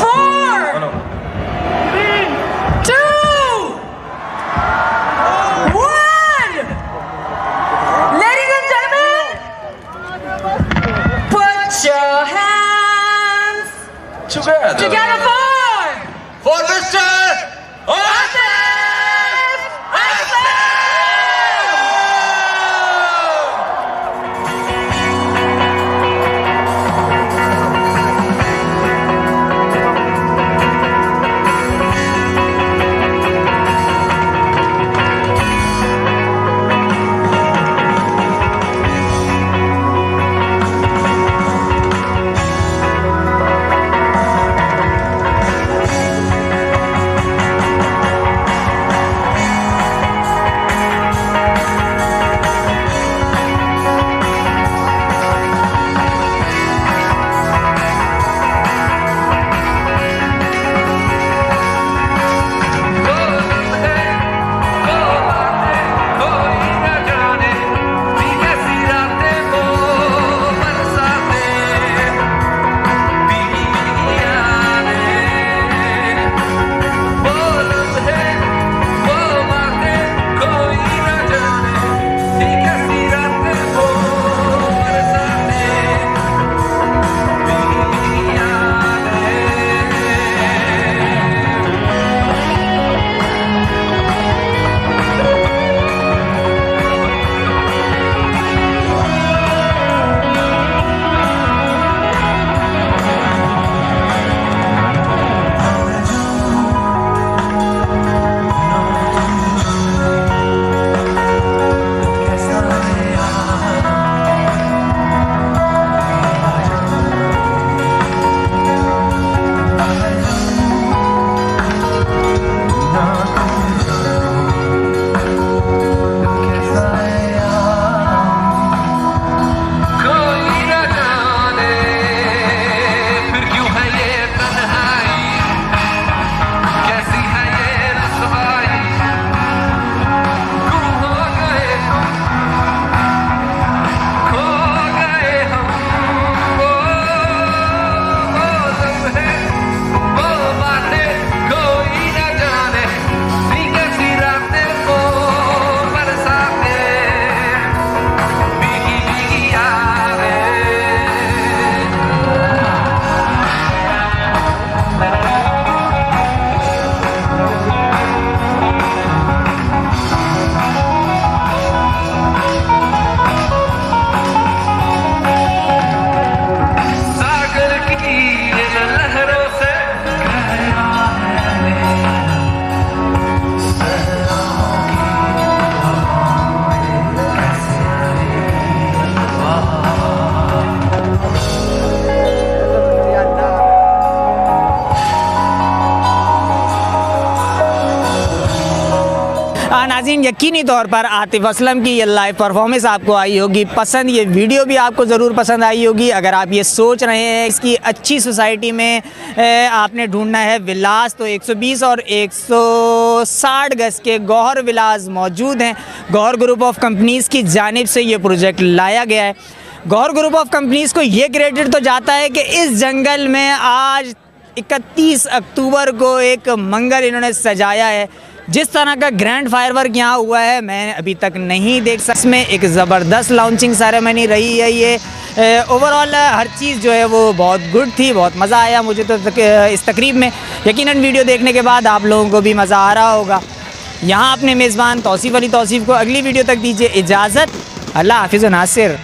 4 3 2 1 Ladies and gentlemen, put your hands together for Mr. Asif. नाज़रीन, यकीनी तौर पर आतिफ़ असलम की ये लाइव परफॉर्मेंस आपको आई होगी पसंद, ये वीडियो भी आपको ज़रूर पसंद आई होगी। अगर आप ये सोच रहे हैं इसकी अच्छी सोसाइटी में आपने ढूंढना है विलास, तो 120 और 160 गज के गौहर विलास मौजूद हैं। गौहर ग्रुप ऑफ कंपनीज़ की जानिब से ये प्रोजेक्ट लाया गया है। गौहर ग्रुप ऑफ कंपनीज़ को ये क्रेडिट तो जाता है कि इस जंगल में आज 31 अक्टूबर को एक मंगल इन्होंने सजाया है। जिस तरह का ग्रैंड फायर वर्क यहाँ हुआ है मैं अभी तक नहीं देख सकता। इसमें एक ज़बरदस्त लॉन्चिंग सेरेमनी रही है। ये ओवरऑल हर चीज़ जो है वो बहुत गुड थी, बहुत मज़ा आया मुझे तो इस तकरीब में। यकीनन वीडियो देखने के बाद आप लोगों को भी मज़ा आ रहा होगा। यहाँ अपने मेज़बान तौसीफ़ अली तौसीफ़ को अगली वीडियो तक दीजिए इजाज़त। अल्लाह हाफ़िज़ व नासिर।